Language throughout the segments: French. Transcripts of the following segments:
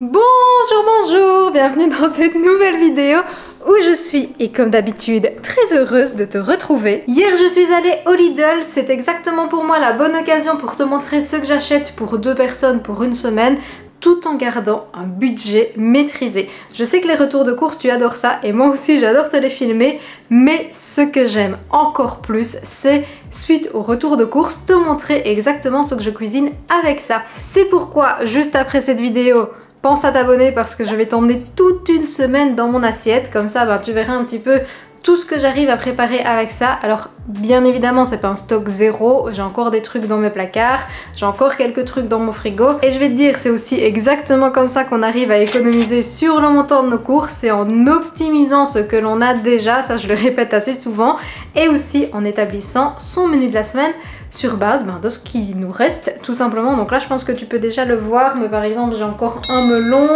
Bonjour, bienvenue dans cette nouvelle vidéo où je suis, et comme d'habitude, très heureuse de te retrouver. Hier je suis allée au Lidl, c'est exactement pour moi la bonne occasion pour te montrer ce que j'achète pour 2 personnes pour une semaine, tout en gardant un budget maîtrisé. Je sais que les retours de course tu adores ça et moi aussi j'adore te les filmer, mais ce que j'aime encore plus c'est suite au retour de course te montrer exactement ce que je cuisine avec ça. C'est pourquoi juste après cette vidéo, pense à t'abonner parce que je vais t'emmener toute une semaine dans mon assiette, comme ça tu verras un petit peu tout ce que j'arrive à préparer avec ça. Alors bien évidemment c'est pas un stock zéro, j'ai encore des trucs dans mes placards, j'ai encore quelques trucs dans mon frigo et je vais te dire c'est aussi exactement comme ça qu'on arrive à économiser sur le montant de nos courses, c'est en optimisant ce que l'on a déjà, ça je le répète assez souvent, et aussi en établissant son menu de la semaine sur base de ce qui nous reste tout simplement. Donc là je pense que tu peux déjà le voir, mais par exemple j'ai encore un melon,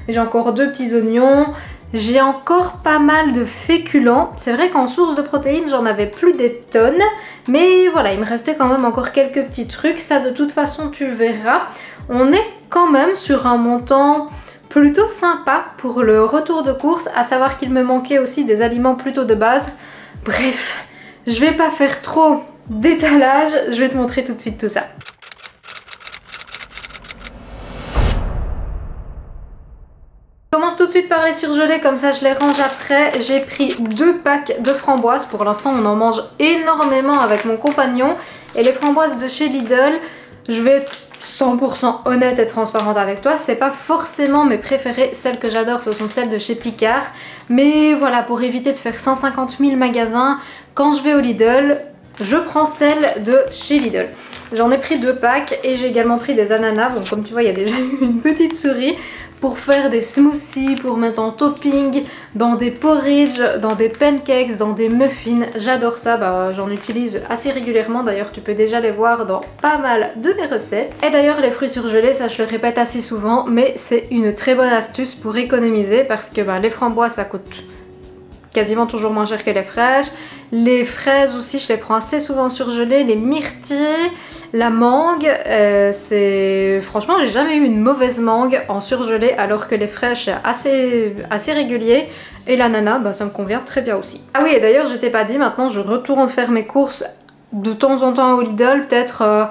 j'ai encore 2 petits oignons, j'ai encore pas mal de féculents. C'est vrai qu'en source de protéines j'en avais plus des tonnes, mais voilà il me restait quand même encore quelques petits trucs. Ça de toute façon tu verras, on est quand même sur un montant plutôt sympa pour le retour de course, à savoir qu'il me manquait aussi des aliments plutôt de base. Bref, je vais pas faire trop d'étalage, je vais te montrer tout de suite tout ça. Je commence tout de suite par les surgelés, comme ça je les range après. J'ai pris 2 packs de framboises, pour l'instant on en mange énormément avec mon compagnon. Et les framboises de chez Lidl, je vais être 100% honnête et transparente avec toi, c'est pas forcément mes préférées. Celles que j'adore ce sont celles de chez Picard. Mais voilà, pour éviter de faire 150 000 magasins, quand je vais au Lidl, je prends celle de chez Lidl. J'en ai pris 2 packs et j'ai également pris des ananas. Donc comme tu vois il y a déjà une petite souris, pour faire des smoothies, pour mettre en topping, dans des porridge, dans des pancakes, dans des muffins. J'adore ça, j'en utilise assez régulièrement. D'ailleurs tu peux déjà les voir dans pas mal de mes recettes. Et d'ailleurs les fruits surgelés, ça je le répète assez souvent, mais c'est une très bonne astuce pour économiser parce que les framboises ça coûte quasiment toujours moins cher que les fraîches. Les fraises aussi, je les prends assez souvent surgelées. Les myrtilles, la mangue, franchement, j'ai jamais eu une mauvaise mangue en surgelé, alors que les fraîches, c'est assez régulier. Et l'ananas, ça me convient très bien aussi. Ah oui, et d'ailleurs, je t'ai pas dit, maintenant, je retourne faire mes courses de temps en temps au Lidl, peut-être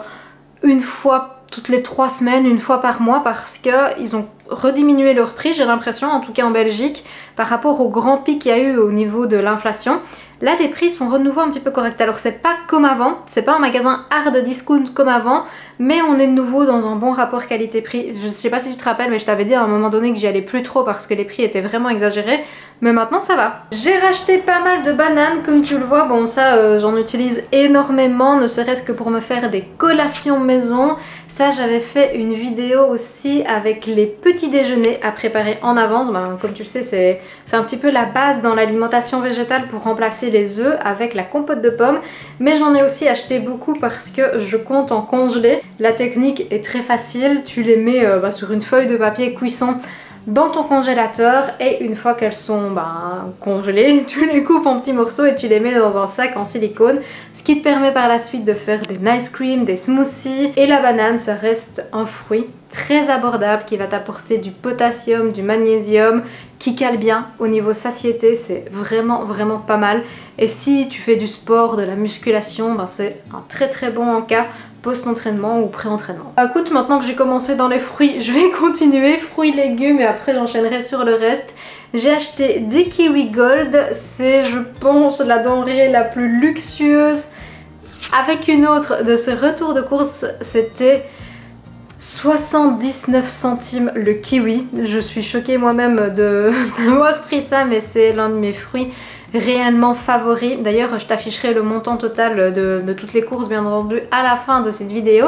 une fois toutes les 3 semaines, une fois par mois, parce qu'ils ont rediminué leur prix, j'ai l'impression, en tout cas en Belgique, par rapport au grand pic qu'il y a eu au niveau de l'inflation. Là les prix sont renouveau un petit peu corrects. Alors c'est pas comme avant, c'est pas un magasin hard discount comme avant, mais on est de nouveau dans un bon rapport qualité-prix. Je sais pas si tu te rappelles, mais je t'avais dit à un moment donné que j'y allais plus trop parce que les prix étaient vraiment exagérés, mais maintenant ça va. J'ai racheté pas mal de bananes comme tu le vois, bon ça j'en utilise énormément, ne serait-ce que pour me faire des collations maison. Ça j'avais fait une vidéo aussi avec les petits déjeuners à préparer en avance. Comme tu le sais c'est un petit peu la base dans l'alimentation végétale pour remplacer les œufs avec la compote de pommes. Mais j'en ai aussi acheté beaucoup parce que je compte en congeler. La technique est très facile, tu les mets sur une feuille de papier cuisson dans ton congélateur et une fois qu'elles sont congelées, tu les coupes en petits morceaux et tu les mets dans un sac en silicone, ce qui te permet par la suite de faire des nice cream, des smoothies. Et la banane, ça reste un fruit très abordable qui va t'apporter du potassium, du magnésium, qui cale bien au niveau satiété, c'est vraiment pas mal. Et si tu fais du sport, de la musculation, c'est un très bon encas post-entraînement ou pré-entraînement. Écoute, maintenant que j'ai commencé dans les fruits, je vais continuer, fruits, légumes, et après j'enchaînerai sur le reste. J'ai acheté des kiwis gold, c'est je pense la denrée la plus luxueuse. Avec une autre de ce retour de course, c'était 79 centimes le kiwi. Je suis choquée moi-même d'avoir pris ça, mais c'est l'un de mes fruits réellement favoris. D'ailleurs je t'afficherai le montant total de toutes les courses bien entendu à la fin de cette vidéo.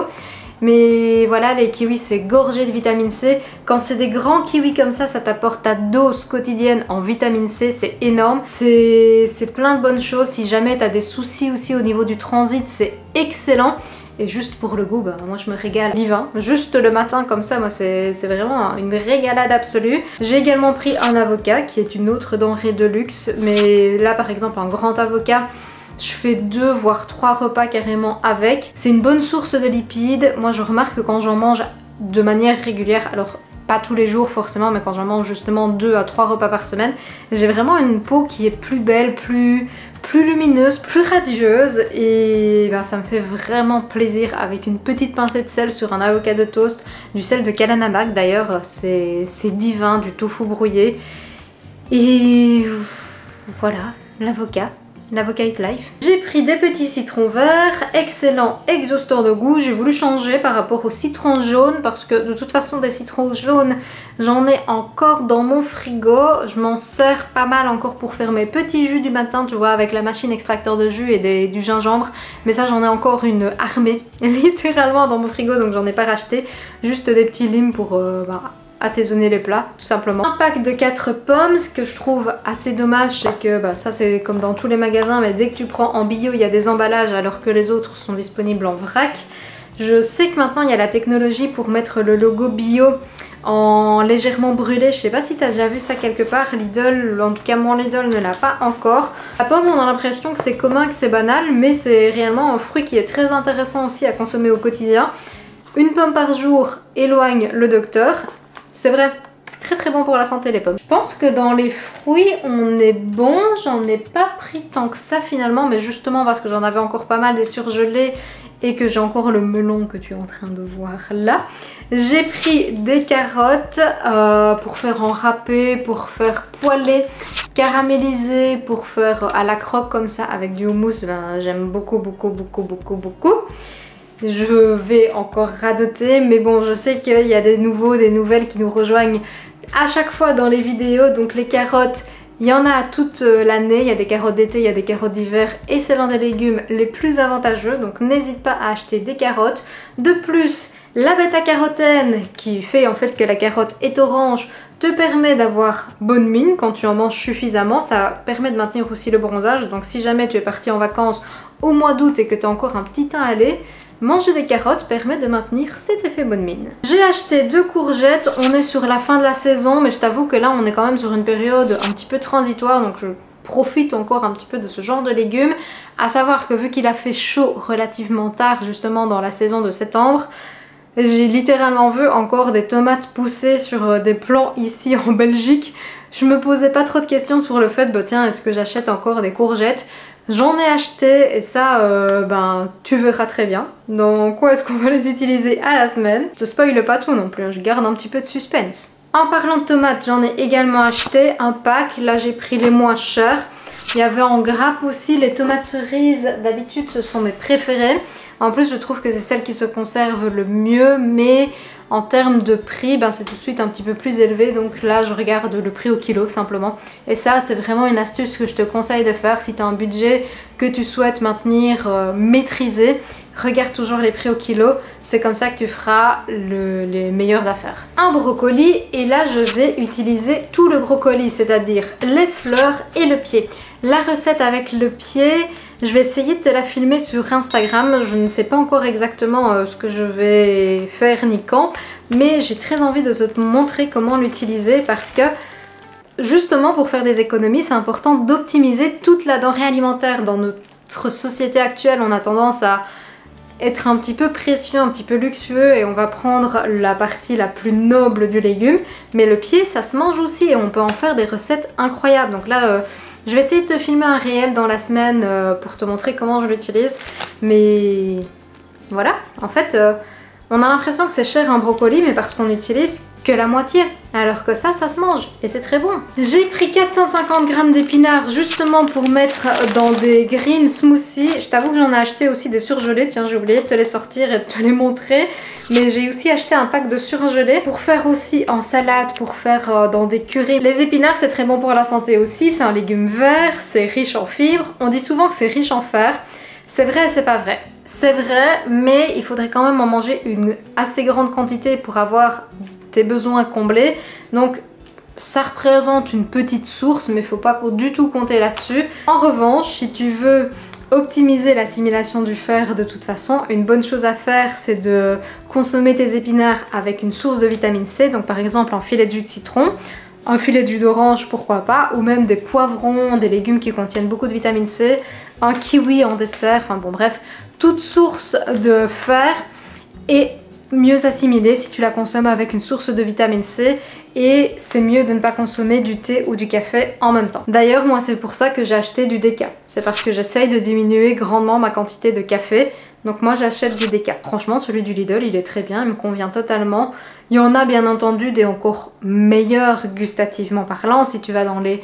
Mais voilà, les kiwis c'est gorgé de vitamine C. Quand c'est des grands kiwis comme ça t'apporte ta dose quotidienne en vitamine C, c'est énorme. C'est plein de bonnes choses. Si jamais t'as des soucis aussi au niveau du transit, c'est excellent. Et juste pour le goût, moi je me régale divin. Juste le matin comme ça, moi c'est vraiment une régalade absolue. J'ai également pris un avocat qui est une autre denrée de luxe. Mais là par exemple un grand avocat, je fais 2 voire 3 repas carrément avec. C'est une bonne source de lipides. Moi je remarque que quand j'en mange de manière régulière, alors pas tous les jours forcément, mais quand j'en mange justement 2 à 3 repas par semaine, j'ai vraiment une peau qui est plus belle, plus lumineuse, plus radieuse, et ben, ça me fait vraiment plaisir avec une petite pincée de sel sur un avocado toast, du sel de Kalanamak d'ailleurs, c'est divin, du tofu brouillé, et voilà, l'avocat is life. J'ai pris des petits citrons verts, excellent exhausteur de goût. J'ai voulu changer par rapport aux citrons jaunes parce que de toute façon des citrons jaunes, j'en ai encore dans mon frigo. Je m'en sers pas mal encore pour faire mes petits jus du matin, tu vois, avec la machine extracteur de jus et du gingembre. Mais ça, j'en ai encore une armée littéralement dans mon frigo, donc j'en ai pas racheté. Juste des petits limes pour assaisonner les plats, tout simplement. Un pack de 4 pommes, ce que je trouve assez dommage, c'est que ça c'est comme dans tous les magasins, mais dès que tu prends en bio, il y a des emballages alors que les autres sont disponibles en vrac. Je sais que maintenant il y a la technologie pour mettre le logo bio en légèrement brûlé. Je sais pas si tu as déjà vu ça quelque part. Lidl, en tout cas mon Lidl ne l'a pas encore. La pomme, on a l'impression que c'est commun, que c'est banal, mais c'est réellement un fruit qui est très intéressant aussi à consommer au quotidien. Une pomme par jour éloigne le docteur. C'est vrai, c'est très bon pour la santé les pommes. Je pense que dans les fruits on est bon, j'en ai pas pris tant que ça finalement, mais justement parce que j'en avais encore pas mal des surgelés et que j'ai encore le melon que tu es en train de voir là. J'ai pris des carottes pour faire en râpé, pour faire poêler, caraméliser, pour faire à la croque comme ça avec du houmous. Ben, j'aime beaucoup. Je vais encore radoter, mais bon, je sais qu'il y a des nouvelles qui nous rejoignent à chaque fois dans les vidéos. Donc les carottes, il y en a toute l'année, il y a des carottes d'été, il y a des carottes d'hiver, et c'est l'un des légumes les plus avantageux, donc n'hésite pas à acheter des carottes. De plus, la bêta-carotène, qui fait en fait que la carotte est orange, te permet d'avoir bonne mine quand tu en manges suffisamment. Ça permet de maintenir aussi le bronzage, donc si jamais tu es parti en vacances au mois d'août et que tu as encore un petit teint à aller, manger des carottes permet de maintenir cet effet bonne mine. J'ai acheté 2 courgettes, on est sur la fin de la saison, mais je t'avoue que là on est quand même sur une période un petit peu transitoire, donc je profite encore un petit peu de ce genre de légumes. À savoir que vu qu'il a fait chaud relativement tard, justement dans la saison de septembre, j'ai littéralement vu encore des tomates pousser sur des plants ici en Belgique. Je me posais pas trop de questions sur le fait, tiens, est-ce que j'achète encore des courgettes? J'en ai acheté et ça, tu verras très bien. Dans quoi est-ce qu'on va les utiliser à la semaine. Je te spoile pas tout non plus, je garde un petit peu de suspense. En parlant de tomates, j'en ai également acheté un pack. Là, j'ai pris les moins chers. Il y avait en grappe aussi les tomates cerises. D'habitude, ce sont mes préférées. En plus, je trouve que c'est celles qui se conservent le mieux, mais en termes de prix, c'est tout de suite un petit peu plus élevé. Donc là, je regarde le prix au kilo simplement. Et ça, c'est vraiment une astuce que je te conseille de faire si tu as un budget que tu souhaites maintenir maîtrisé. Regarde toujours les prix au kilo, c'est comme ça que tu feras les meilleures affaires. Un brocoli, et là je vais utiliser tout le brocoli, c'est-à-dire les fleurs et le pied. La recette avec le pied, je vais essayer de te la filmer sur Instagram. Je ne sais pas encore exactement ce que je vais faire ni quand, mais j'ai très envie de te montrer comment l'utiliser parce que justement pour faire des économies, c'est important d'optimiser toute la denrée alimentaire. Dans notre société actuelle, on a tendance à être un petit peu précieux, un petit peu luxueux, et on va prendre la partie la plus noble du légume, mais le pied ça se mange aussi et on peut en faire des recettes incroyables. Donc là je vais essayer de te filmer un réel dans la semaine pour te montrer comment je l'utilise, mais voilà, en fait on a l'impression que c'est cher un brocoli, mais parce qu'on utilise que la moitié, alors que ça se mange et c'est très bon. J'ai pris 450 g d'épinards justement pour mettre dans des green smoothies. Je t'avoue que j'en ai acheté aussi des surgelés, tiens j'ai oublié de te les sortir et de te les montrer, mais j'ai aussi acheté un pack de surgelés pour faire aussi en salade, pour faire dans des currys. Les épinards c'est très bon pour la santé aussi, c'est un légume vert, c'est riche en fibres, on dit souvent que c'est riche en fer. C'est vrai et c'est pas vrai. C'est vrai, mais il faudrait quand même en manger une assez grande quantité pour avoir tes besoins comblés. Donc ça représente une petite source, mais il faut pas du tout compter là-dessus. En revanche, si tu veux optimiser l'assimilation du fer de toute façon, une bonne chose à faire c'est de consommer tes épinards avec une source de vitamine C. Donc par exemple un filet de jus de citron, un filet de jus d'orange pourquoi pas, ou même des poivrons, des légumes qui contiennent beaucoup de vitamine C, un kiwi en dessert, enfin bon bref, toute source de fer. Et mieux assimilée si tu la consommes avec une source de vitamine C, et c'est mieux de ne pas consommer du thé ou du café en même temps. D'ailleurs, moi c'est pour ça que j'ai acheté du déca. C'est parce que j'essaye de diminuer grandement ma quantité de café. Donc moi j'achète du déca. Franchement celui du Lidl il est très bien, il me convient totalement. Il y en a bien entendu des encore meilleurs gustativement parlant si tu vas dans les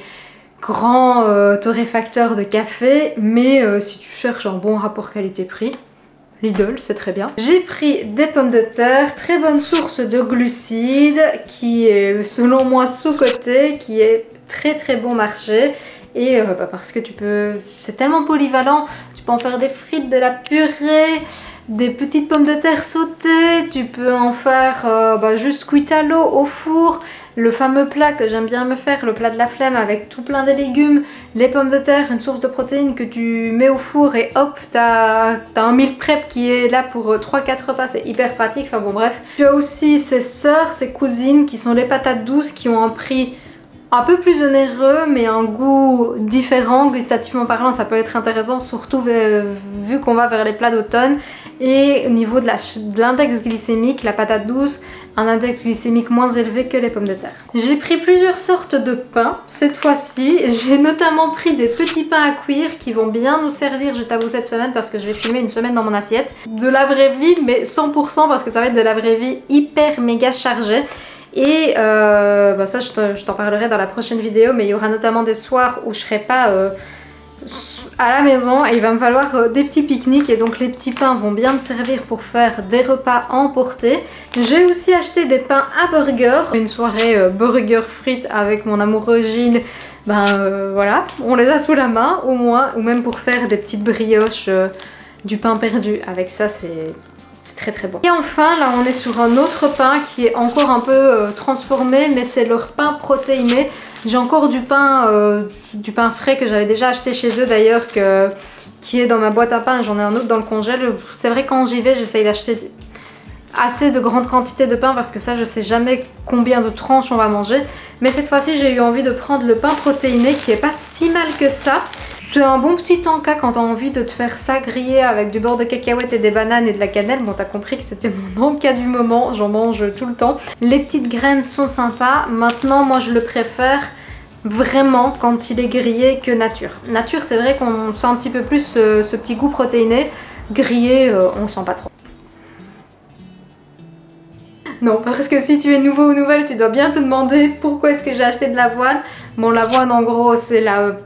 grands torréfacteurs de café. Mais si tu cherches un bon rapport qualité-prix, Lidl, c'est très bien. J'ai pris des pommes de terre, très bonne source de glucides, qui est selon moi sous-cotée, qui est très bon marché. Et parce que c'est tellement polyvalent, tu peux en faire des frites, de la purée, des petites pommes de terre sautées, tu peux en faire juste cuite à l'eau au four. Le fameux plat que j'aime bien me faire, le plat de la flemme avec tout plein de légumes, les pommes de terre, une source de protéines que tu mets au four et hop, t'as un meal prep qui est là pour 3-4 repas, c'est hyper pratique, enfin bon bref. Tu as aussi ses sœurs, ses cousines qui sont les patates douces qui ont un prix un peu plus onéreux mais un goût différent, gustativement parlant ça peut être intéressant surtout vu qu'on va vers les plats d'automne. Et au niveau de l'index glycémique, la patate douce, un index glycémique moins élevé que les pommes de terre. J'ai pris plusieurs sortes de pains cette fois-ci. J'ai notamment pris des petits pains à cuire qui vont bien nous servir, je t'avoue, cette semaine parce que je vais filmer une semaine dans mon assiette. De la vraie vie, mais 100% parce que ça va être de la vraie vie hyper méga chargée. Et ça je t'en parlerai dans la prochaine vidéo, mais il y aura notamment des soirs où je serai pas à la maison et il va me falloir des petits pique-niques, et donc les petits pains vont bien me servir pour faire des repas à emporter. J'ai aussi acheté des pains à burger, une soirée burger frites avec mon amoureux Gilles. Voilà, on les a sous la main au moins, ou même pour faire des petites brioches, du pain perdu. Avec ça c'est très bon. Et enfin là on est sur un autre pain qui est encore un peu transformé, mais c'est leur pain protéiné. J'ai encore du pain frais que j'avais déjà acheté chez eux d'ailleurs, qui est dans ma boîte à pain. J'en ai un autre dans le congèle. C'est vrai quand j'y vais j'essaye d'acheter assez de grandes quantités de pain parce que ça je sais jamais combien de tranches on va manger. Mais cette fois-ci j'ai eu envie de prendre le pain protéiné qui est pas si mal que ça. C'est un bon petit encas quand t'as envie de te faire ça griller avec du beurre de cacahuète et des bananes et de la cannelle. Bon, t'as compris que c'était mon encas du moment, j'en mange tout le temps. Les petites graines sont sympas. Maintenant, moi je le préfère vraiment quand il est grillé que nature. Nature, c'est vrai qu'on sent un petit peu plus ce petit goût protéiné. Grillé, on le sent pas trop. Non, parce que si tu es nouveau ou nouvelle, tu dois bien te demander pourquoi est-ce que j'ai acheté de l'avoine. Bon, l'avoine en gros c'est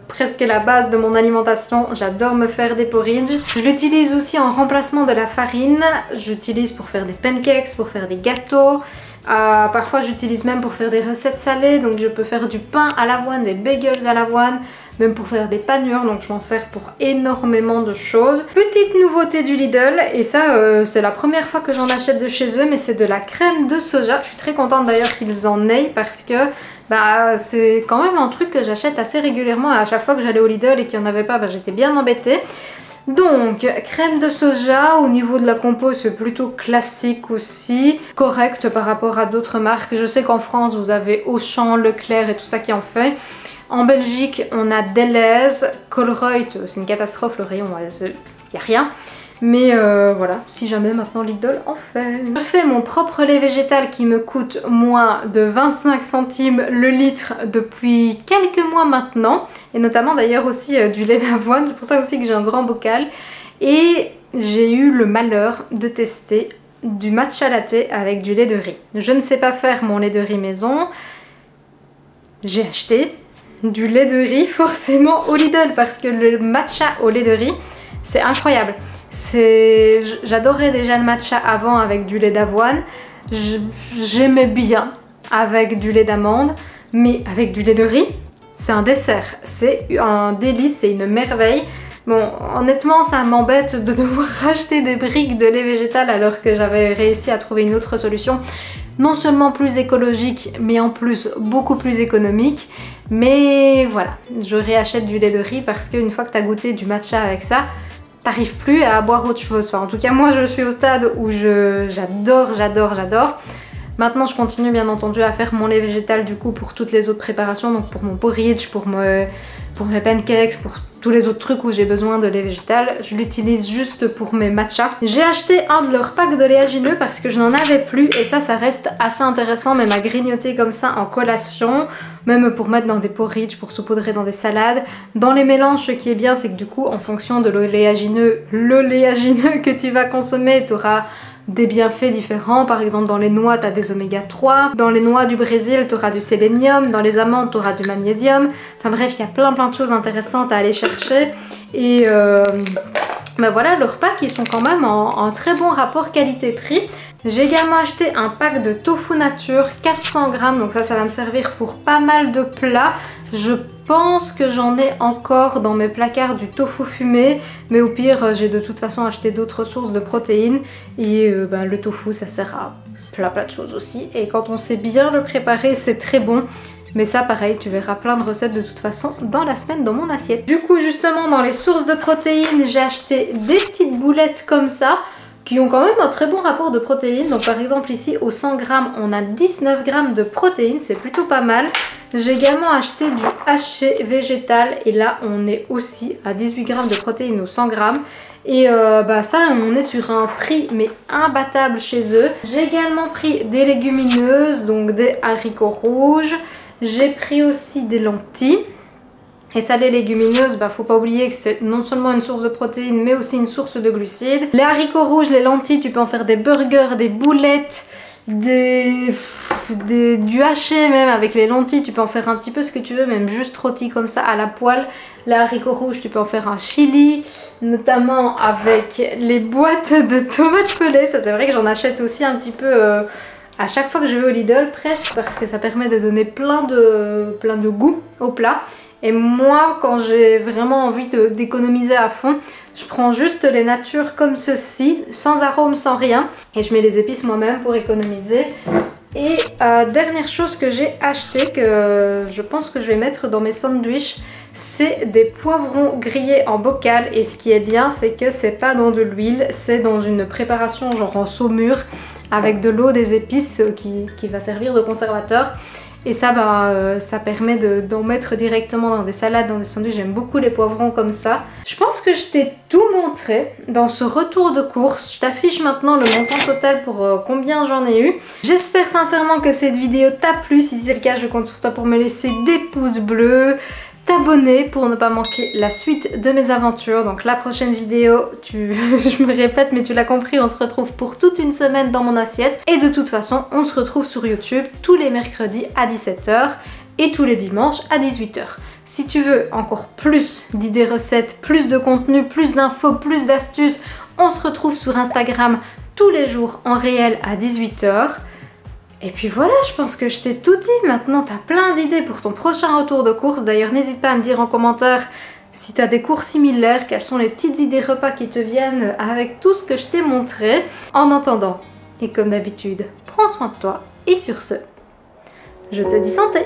presque la base de mon alimentation. J'adore me faire des porridge. Je l'utilise aussi en remplacement de la farine. J'utilise pour faire des pancakes, pour faire des gâteaux. Parfois j'utilise même pour faire des recettes salées. Donc je peux faire du pain à l'avoine, des bagels à l'avoine, même pour faire des panures, donc je m'en sers pour énormément de choses. Petite nouveauté du Lidl, et ça c'est la première fois que j'en achète de chez eux, mais c'est de la crème de soja. Je suis très contente d'ailleurs qu'ils en aient parce que c'est quand même un truc que j'achète assez régulièrement. À chaque fois que j'allais au Lidl et qu'il n'y en avait pas, j'étais bien embêtée. Donc, crème de soja, au niveau de la compo c'est plutôt classique aussi, correct par rapport à d'autres marques. Je sais qu'en France vous avez Auchan, Leclerc et tout ça qui en fait. En Belgique, on a Delhaize, Colruyt, c'est une catastrophe le rayon, il n'y a rien. Mais voilà, si jamais maintenant Lidl en fait. Je fais mon propre lait végétal qui me coûte moins de 25 centimes le litre depuis quelques mois maintenant. Et notamment d'ailleurs aussi du lait d'avoine, c'est pour ça aussi que j'ai un grand bocal. Et j'ai eu le malheur de tester du matcha latte avec du lait de riz. Je ne sais pas faire mon lait de riz maison. J'ai acheté du lait de riz forcément au Lidl parce que le matcha au lait de riz c'est incroyable. J'adorais déjà le matcha avant avec du lait d'avoine, j'aimais bien avec du lait d'amande, mais avec du lait de riz c'est un dessert, c'est un délice, c'est une merveille. Bon, honnêtement ça m'embête de devoir racheter des briques de lait végétal alors que j'avais réussi à trouver une autre solution, non seulement plus écologique mais en plus beaucoup plus économique. Mais voilà, je réachète du lait de riz parce qu'une fois que tu as goûté du matcha avec ça, t'arrives plus à boire autre chose. Enfin, en tout cas moi je suis au stade où j'adore. Maintenant je continue bien entendu à faire mon lait végétal du coup pour toutes les autres préparations, donc pour mon porridge, pour mes pancakes, pour tous les autres trucs où j'ai besoin de lait végétal, je l'utilise juste pour mes matchas. J'ai acheté un de leurs packs d'oléagineux parce que je n'en avais plus et ça reste assez intéressant même à grignoter comme ça en collation, même pour mettre dans des porridge, pour saupoudrer dans des salades. Dans les mélanges, ce qui est bien, c'est que du coup, en fonction de l'oléagineux que tu vas consommer, tu auras des bienfaits différents. Par exemple, dans les noix, tu as des oméga 3. Dans les noix du Brésil, tu auras du sélénium. Dans les amandes, tu auras du magnésium. Enfin bref, il y a plein de choses intéressantes à aller chercher. Et ben voilà, leurs packs, ils sont quand même en très bon rapport qualité-prix. J'ai également acheté un pack de tofu nature, 400 grammes, donc ça va me servir pour pas mal de plats. Je pense que j'en ai encore dans mes placards du tofu fumé, mais au pire, j'ai de toute façon acheté d'autres sources de protéines. Et le tofu, ça sert à plein de choses aussi. Et quand on sait bien le préparer, c'est très bon. Mais ça pareil, tu verras plein de recettes de toute façon dans la semaine dans mon assiette. Du coup, justement, dans les sources de protéines, j'ai acheté des petites boulettes comme ça, qui ont quand même un très bon rapport de protéines. Donc par exemple ici au 100 grammes on a 19 grammes de protéines, c'est plutôt pas mal. J'ai également acheté du haché végétal et là on est aussi à 18 grammes de protéines au 100 grammes. Et ça on est sur un prix mais imbattable chez eux. J'ai également pris des légumineuses, donc des haricots rouges. J'ai pris aussi des lentilles. Et ça, les légumineuses, faut pas oublier que c'est non seulement une source de protéines, mais aussi une source de glucides. Les haricots rouges, les lentilles, tu peux en faire des burgers, des boulettes, du haché même avec les lentilles. Tu peux en faire un petit peu ce que tu veux, même juste rôti comme ça à la poêle. Les haricots rouges, tu peux en faire un chili, notamment avec les boîtes de tomates pelées. Ça, c'est vrai que j'en achète aussi un petit peu... à chaque fois que je vais au Lidl, presque, parce que ça permet de donner plein de goût au plat. Et moi, quand j'ai vraiment envie d'économiser à fond, je prends juste les natures comme ceci, sans arôme, sans rien. Et je mets les épices moi-même pour économiser. Et dernière chose que j'ai acheté, que je pense que je vais mettre dans mes sandwichs, c'est des poivrons grillés en bocal. Et ce qui est bien, c'est que c'est pas dans de l'huile, c'est dans une préparation genre en saumure, avec de l'eau, des épices qui va servir de conservateur. Et ça, ça permet d'en mettre directement dans des salades, dans des sandwichs. J'aime beaucoup les poivrons comme ça. Je pense que je t'ai tout montré dans ce retour de course. Je t'affiche maintenant le montant total pour combien j'en ai eu. J'espère sincèrement que cette vidéo t'a plu. Si c'est le cas, je compte sur toi pour me laisser des pouces bleus, t'abonner pour ne pas manquer la suite de mes aventures. Donc la prochaine vidéo, je me répète mais tu l'as compris, on se retrouve pour toute une semaine dans mon assiette. Et de toute façon, on se retrouve sur YouTube tous les mercredis à 17 h et tous les dimanches à 18 h. Si tu veux encore plus d'idées recettes, plus de contenu, plus d'infos, plus d'astuces, on se retrouve sur Instagram tous les jours en réel à 18 h. Et puis voilà, je pense que je t'ai tout dit. Maintenant, tu as plein d'idées pour ton prochain retour de course. D'ailleurs, n'hésite pas à me dire en commentaire si tu as des cours similaires, quelles sont les petites idées repas qui te viennent avec tout ce que je t'ai montré. En attendant, et comme d'habitude, prends soin de toi. Et sur ce, je te dis santé!